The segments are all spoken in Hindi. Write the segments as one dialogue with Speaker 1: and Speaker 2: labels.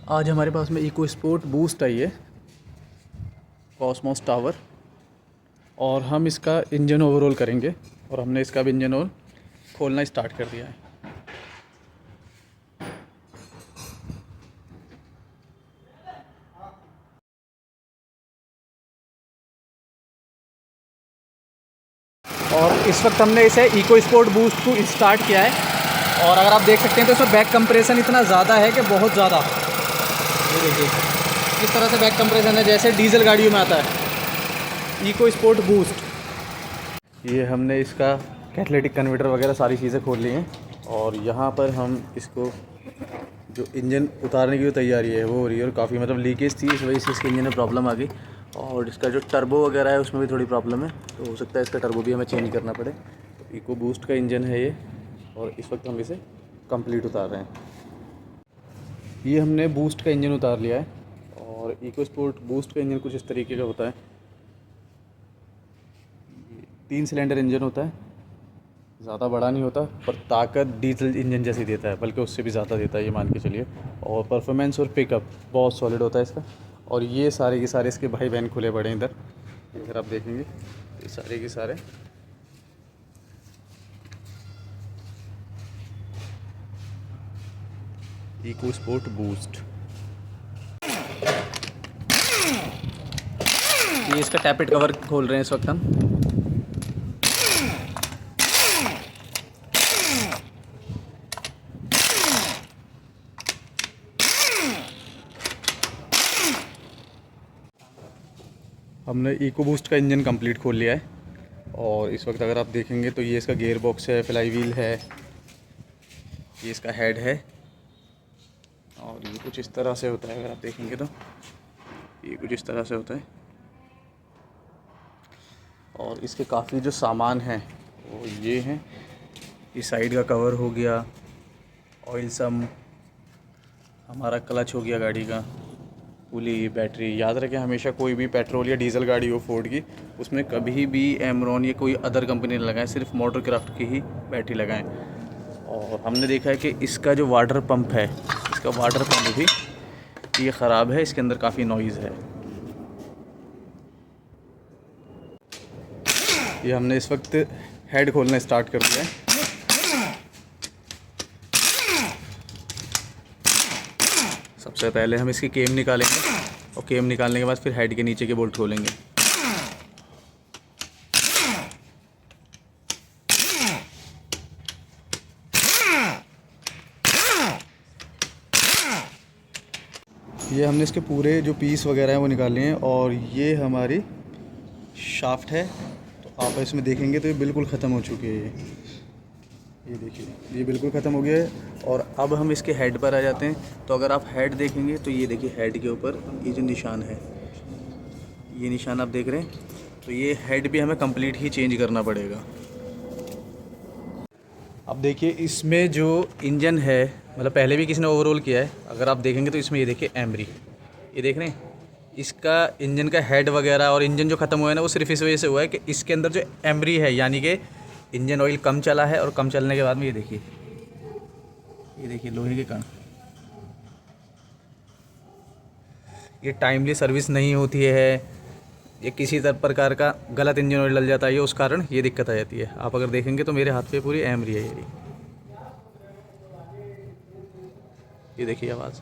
Speaker 1: आज हमारे पास में इको स्पोर्ट बूस्ट आई है, कॉस्मोस टावर। और हम इसका इंजन ओवरऑल करेंगे और हमने इसका भी इंजन और खोलना स्टार्ट कर दिया है। और इस वक्त हमने इसे इको स्पोर्ट बूस्ट को स्टार्ट किया है। और अगर आप देख सकते हैं तो इसमें बैक कंप्रेशन इतना ज़्यादा है कि बहुत ज़्यादा। ये देखिए इस तरह से बैक कंप्रेशन है जैसे डीजल गाड़ियों में आता है। EcoSport boost. ये हमने इसका कैटलिटिक कन्वर्टर वगैरह सारी चीज़ें खोल ली हैं। और यहाँ पर हम इसको जो इंजन उतारने की जो तैयारी है वो हो रही है। और काफ़ी मतलब लीकेज थी, इस वजह से इसके इंजन में प्रॉब्लम आ गई। और इसका जो टर्बो वगैरह है उसमें भी थोड़ी प्रॉब्लम है, तो हो सकता है इसका टर्बो भी हमें चेंज करना पड़े। तो इको बूस्ट का इंजन है ये, और इस वक्त हम इसे कंप्लीट उतार रहे हैं। ये हमने बूस्ट का इंजन उतार लिया है। और इको स्पोर्ट बूस्ट का इंजन कुछ इस तरीके का होता है। 3 सिलेंडर इंजन होता है, ज़्यादा बड़ा नहीं होता, पर ताकत डीजल इंजन जैसी देता है, बल्कि उससे भी ज़्यादा देता है ये मान के चलिए। और परफॉर्मेंस और पिकअप बहुत सॉलिड होता है इसका। और ये सारे के सारे इसके भाई बहन खुले पड़े हैं इधर, अगर आप देखेंगे ये सारे के सारे इको स्पोर्ट बूस्ट। ये इसका टैपेट कवर खोल रहे हैं इस वक्त हम। हमने इको बूस्ट का इंजन कंप्लीट खोल लिया है। और इस वक्त अगर आप देखेंगे तो ये इसका गियर बॉक्स है, फ्लाई व्हील है, ये इसका हेड है। और ये कुछ इस तरह से होता है, अगर आप देखेंगे तो ये कुछ इस तरह से होता है। और इसके काफ़ी जो सामान हैं वो ये हैं। इस साइड का कवर हो गया, ऑयल सम, हमारा क्लच हो गया गाड़ी का, पुली, बैटरी। याद रखें हमेशा कोई भी पेट्रोल या डीजल गाड़ी हो फोर्ड की, उसमें कभी भी एमरॉन या कोई अदर कंपनी ने लगाएं, सिर्फ मोटर क्राफ्ट की ही बैटरी लगाएं। और हमने देखा है कि इसका जो वाटर पंप है, इसका वाटर पंप भी ये ख़राब है, इसके अंदर काफ़ी नॉइज़ है। ये हमने इस वक्त हेड खोलना स्टार्ट कर दिया है। सबसे पहले हम इसकी केम निकालेंगे, और केम निकालने के बाद फिर हेड के नीचे के बोल्ट खोलेंगे। ये हमने इसके पूरे जो पीस वगैरह हैं वो निकाल लिए हैं। और ये हमारी शाफ्ट है, तो आप इसमें देखेंगे तो ये बिल्कुल ख़त्म हो चुकी है। ये देखिए ये बिल्कुल ख़त्म हो गया है। और अब हम इसके हेड पर आ जाते हैं। तो अगर आप हेड देखेंगे तो ये देखिए हेड के ऊपर ये जो निशान है, ये निशान आप देख रहे हैं, तो ये हेड भी हमें कंप्लीट ही चेंज करना पड़ेगा। अब देखिए इसमें जो इंजन है, मतलब पहले भी किसी ने ओवरऑल किया है, अगर आप देखेंगे तो इसमें ये देखिए एमरी, ये देख रहे हैं, इसका इंजन का हेड वगैरह और इंजन जो ख़त्म हुआ है ना, वो सिर्फ इस वजह से हुआ है कि इसके अंदर जो एमरी है, यानी कि इंजन ऑयल कम चला है। और कम चलने के बाद में ये देखिए लोहे के कण, ये टाइमली सर्विस नहीं होती है, ये किसी प्रकार का गलत इंजन ऑयल डल जाता है, ये उस कारण ये दिक्कत आ जाती है। आप अगर देखेंगे तो मेरे हाथ पे पूरी एमरी है ये देखिए आवाज़,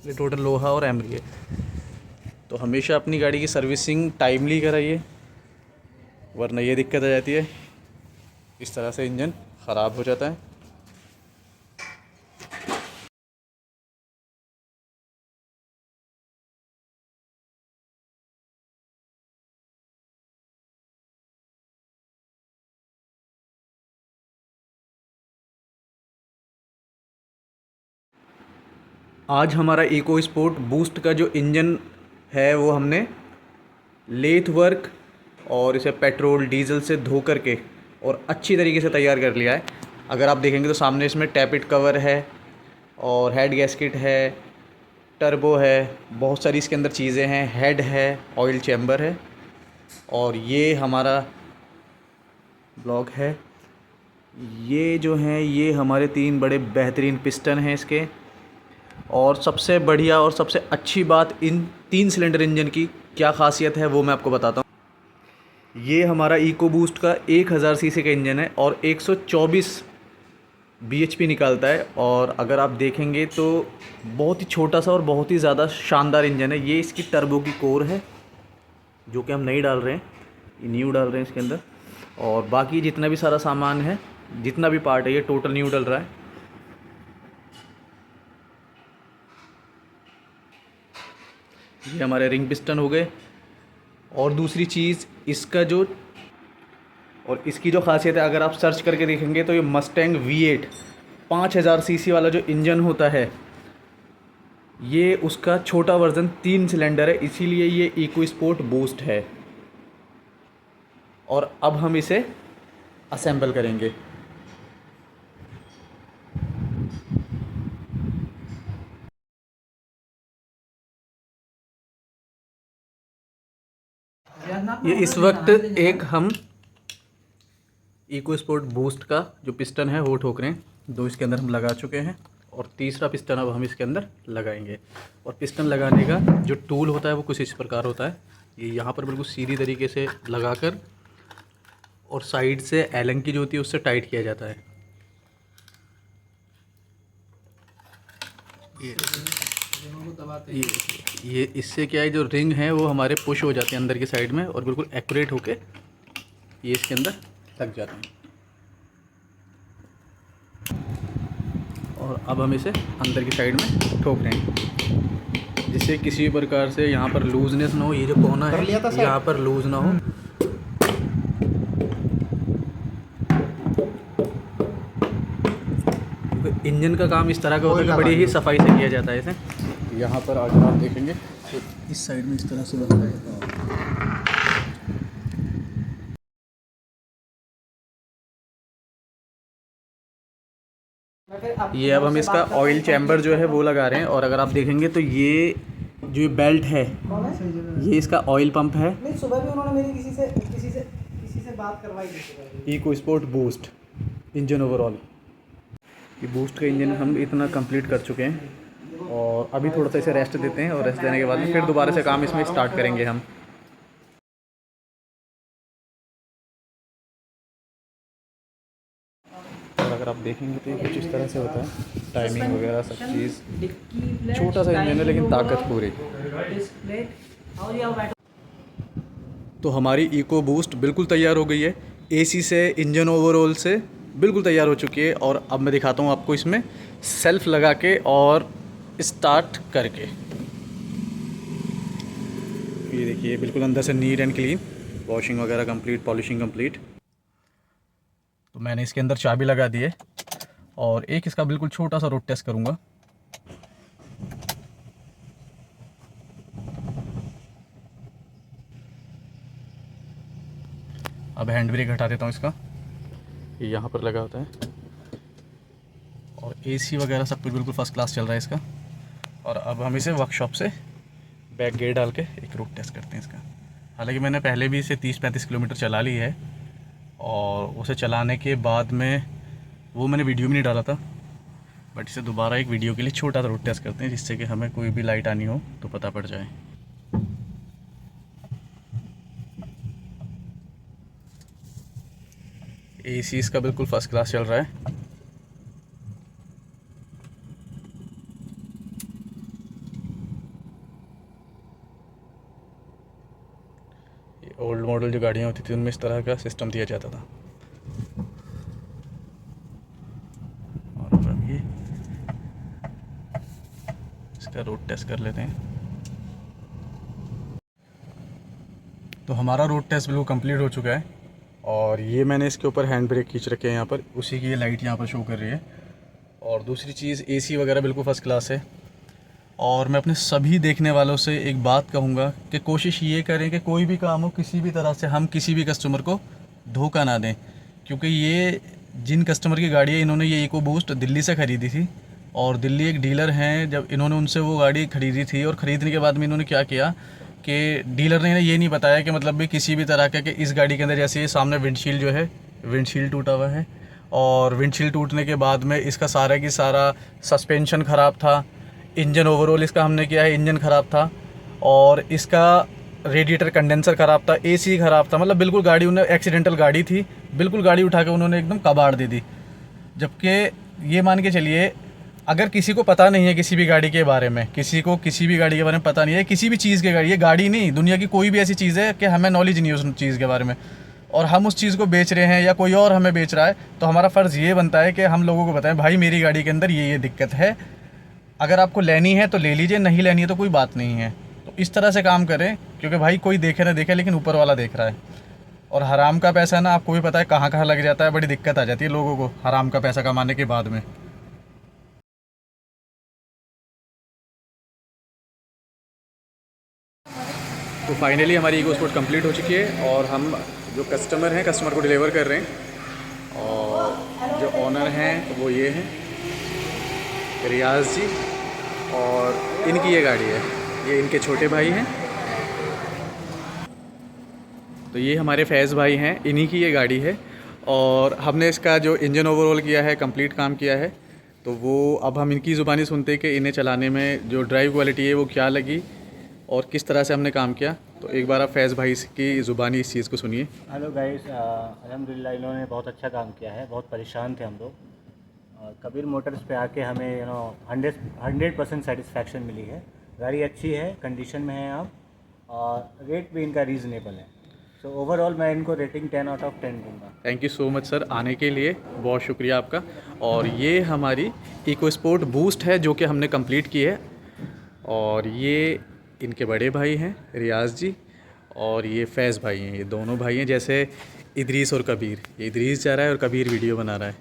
Speaker 1: ये टोटल लोहा और एमरी है। तो हमेशा अपनी गाड़ी की सर्विसिंग टाइमली कराइए, वरना ये दिक्कत आ जाती है, इस तरह से इंजन ख़राब हो जाता है। आज हमारा इको स्पोर्ट बूस्ट का जो इंजन है वो हमने लेथ वर्क और इसे पेट्रोल डीजल से धो करके और अच्छी तरीके से तैयार कर लिया है। अगर आप देखेंगे तो सामने इसमें टैपिट कवर है, और हेड गैस्केट है, टर्बो है, बहुत सारी इसके अंदर चीज़ें हैं, हेड है, ऑयल चैम्बर है। और ये हमारा ब्लॉक है, ये जो हैं ये हमारे 3 बड़े बेहतरीन पिस्टन हैं इसके। और सबसे बढ़िया और सबसे अच्छी बात इन 3 सिलेंडर इंजन की क्या ख़ासियत है वो मैं आपको बताता हूँ। ये हमारा इको बूस्ट का 1000 सीसी का इंजन है और 124 bhp निकालता है। और अगर आप देखेंगे तो बहुत ही छोटा सा और बहुत ही ज़्यादा शानदार इंजन है। ये इसकी टर्बो की कोर है जो कि हम नहीं डाल रहे हैं, ये न्यू डाल रहे हैं इसके अंदर। और बाकी जितना भी सारा सामान है, जितना भी पार्ट है, ये टोटल न्यू डल रहा है। ये हमारे रिंग पिस्टन हो गए। और दूसरी चीज़ इसका जो और इसकी जो खासियत है, अगर आप सर्च करके देखेंगे तो ये मस्टैंग V8 5000 सीसी वाला जो इंजन होता है, ये उसका छोटा वर्जन 3 सिलेंडर है, इसीलिए ये इको स्पोर्ट बूस्ट है। और अब हम इसे असेंबल करेंगे। ये इस वक्त एक हम इको स्पोर्ट बूस्ट का जो पिस्टन है वो ठोक रहे हैं। 2 इसके अंदर हम लगा चुके हैं और तीसरा पिस्टन अब हम इसके अंदर लगाएंगे। और पिस्टन लगाने का जो टूल होता है वो कुछ इस प्रकार होता है। ये यहाँ पर बिल्कुल सीधी तरीके से लगाकर और साइड से एलन की जो होती है उससे टाइट किया जाता है। ये इससे क्या है, जो रिंग है वो हमारे पुश हो जाते हैं अंदर की साइड में और बिल्कुल एक्यूरेट होके ये इसके अंदर लग जाते हैं। और अब हम इसे अंदर की साइड में ठोक रहे हैं जिससे किसी भी प्रकार से यहाँ पर लूजनेस ना हो। ये जो कोना है यहाँ पर लूज ना हो। इंजन का काम इस तरह का होता है कि बड़ी ही सफाई से किया जाता है इसे। यहाँ पर अगर आप देखेंगे तो इस साइड में इस तरह से बनता है। ये अब हम इसका ऑयल चैम्बर जो है वो लगा रहे हैं। और अगर आप देखेंगे तो ये जो बेल्ट है ये इसका ऑयल पंप है।
Speaker 2: नहीं, सुबह भी उन्होंने मेरी किसी से बात करवाई थी।
Speaker 1: EcoSport boost engine overall, ये बूस्ट का इंजन हम इतना कंप्लीट कर चुके हैं और अभी थोड़ा सा इसे रेस्ट देते हैं और रेस्ट देने के बाद में फिर दोबारा से काम इसमें स्टार्ट करेंगे हम। और अगर आप देखेंगे तो ये कुछ इस तरह से होता है, टाइमिंग वगैरह सब चीज़। छोटा सा इंजन है लेकिन ताकत पूरी। तो हमारी इको बूस्ट बिल्कुल तैयार हो गई है। एसी से, इंजन ओवरऑल से बिल्कुल तैयार हो चुकी है। और अब मैं दिखाता हूँ आपको इसमें सेल्फ लगा के और स्टार्ट करके। ये देखिए बिल्कुल अंदर से नीट एंड क्लीन, वॉशिंग वगैरह कंप्लीट, पॉलिशिंग कंप्लीट। तो मैंने इसके अंदर चाबी लगा दी है और एक इसका बिल्कुल छोटा सा रोड टेस्ट करूँगा। अब हैंड ब्रेक हटा देता हूँ इसका, ये यहाँ पर लगा होता है। और एसी वगैरह सब कुछ बिल्कुल फर्स्ट क्लास चल रहा है इसका। और अब हम इसे वर्कशॉप से बैक गेयर डाल के एक रोड टेस्ट करते हैं इसका। हालांकि मैंने पहले भी इसे 30-35 किलोमीटर चला ली है और उसे चलाने के बाद में वो मैंने वीडियो में नहीं डाला था, बट इसे दोबारा एक वीडियो के लिए छोटा सा रोड टेस्ट करते हैं जिससे कि हमें कोई भी लाइट आनी हो तो पता पड़ जाए। एसी इसका बिल्कुल फर्स्ट क्लास चल रहा है। ये ओल्ड मॉडल जो गाड़ियाँ होती थी उनमें इस तरह का सिस्टम दिया जाता था। और अब हम ये इसका रोड टेस्ट कर लेते हैं। तो हमारा रोड टेस्ट बिल्कुल कंप्लीट हो चुका है और ये मैंने इसके ऊपर हैंड ब्रेक खींच रखे हैं यहाँ पर, उसी की ये लाइट यहाँ पर शो कर रही है। और दूसरी चीज़ एसी वगैरह बिल्कुल फ़र्स्ट क्लास है। और मैं अपने सभी देखने वालों से एक बात कहूँगा कि कोशिश ये करें कि कोई भी काम हो किसी भी तरह से हम किसी भी कस्टमर को धोखा ना दें, क्योंकि ये जिन कस्टमर की गाड़ी है इन्होंने ये इको बूस्ट दिल्ली से ख़रीदी थी और दिल्ली एक डीलर हैं, जब इन्होंने उनसे वो गाड़ी ख़रीदी थी और ख़रीदने के बाद में इन्होंने क्या किया कि डीलर ने ये नहीं बताया कि मतलब भी किसी भी तरह का कि इस गाड़ी के अंदर जैसे ये सामने विंडशील्ड जो है विंडशील्ड टूटा हुआ है और विंडशील्ड टूटने के बाद में इसका सारा की सारा सस्पेंशन ख़राब था, इंजन ओवरऑल इसका हमने किया है, इंजन ख़राब था, और इसका रेडिएटर कंडेंसर ख़राब था, एसी ख़राब था। मतलब बिल्कुल गाड़ी उन्हें एक्सीडेंटल गाड़ी थी, बिल्कुल गाड़ी उठा के उन्होंने एकदम कबाड़ दे दी। जबकि ये मान के चलिए, अगर किसी को पता नहीं है किसी भी गाड़ी के बारे में, किसी को किसी भी गाड़ी के बारे में पता नहीं है, किसी भी चीज़ के गाड़ी, ये गाड़ी नहीं, दुनिया की कोई भी ऐसी चीज़ है कि हमें नॉलेज नहीं है उस चीज़ के बारे में, और हम उस चीज़ को बेच रहे हैं या कोई और हमें बेच रहा है, तो हमारा फ़र्ज़ ये बनता है कि हम लोगों को बताएं, भाई मेरी गाड़ी के अंदर ये दिक्कत है, अगर आपको लेनी है तो ले लीजिए, नहीं लेनी है तो कोई बात नहीं है। तो इस तरह से काम करें, क्योंकि भाई कोई देखे ना देखे, लेकिन ऊपर वाला देख रहा है। और हराम का पैसा ना, आपको भी पता है कहाँ कहाँ लग जाता है, बड़ी दिक्कत आ जाती है लोगों को हराम का पैसा कमाने के बाद में। तो फाइनली हमारी ईको स्पोर्ट कंप्लीट हो चुकी है, और हम जो कस्टमर हैं, कस्टमर को डिलीवर कर रहे हैं। और जो ओनर हैं वो ये हैं रियाज जी, और इनकी ये गाड़ी है, ये इनके छोटे भाई हैं। तो ये हमारे फैज़ भाई हैं, इन्हीं की ये गाड़ी है, और हमने इसका जो इंजन ओवरऑल किया है, कंप्लीट काम किया है। तो वो अब हम इनकी ज़ुबानी सुनते हैं कि इन्हें चलाने में जो ड्राइव क्वालिटी है वो क्या लगी और किस तरह से हमने काम किया। तो एक बार आप फैज़ भाई की ज़ुबानी इस चीज़ को सुनिए।
Speaker 3: हेलो गाइस, अल्हम्दुलिल्लाह इन्होंने बहुत अच्छा काम किया है। बहुत परेशान थे हम लोग, कबीर मोटर्स पे आके हमें 100% सेटिस्फेक्शन मिली है। गाड़ी अच्छी है, कंडीशन में है आप, और रेट भी इनका रीज़नेबल है। सो ओवरऑल मैं इनको रेटिंग 10 आउट ऑफ 10 दूँगा।
Speaker 1: Thank you so much sir आने के लिए, बहुत शुक्रिया आपका। और ये हमारी इको स्पोर्ट बूस्ट है जो कि हमने कंप्लीट की है, और ये इनके बड़े भाई हैं रियाज जी, और ये फैज़ भाई हैं, ये दोनों भाई हैं। जैसे इदरीस और कबीर, ये इदरीस जा रहा है और कबीर वीडियो बना रहा है।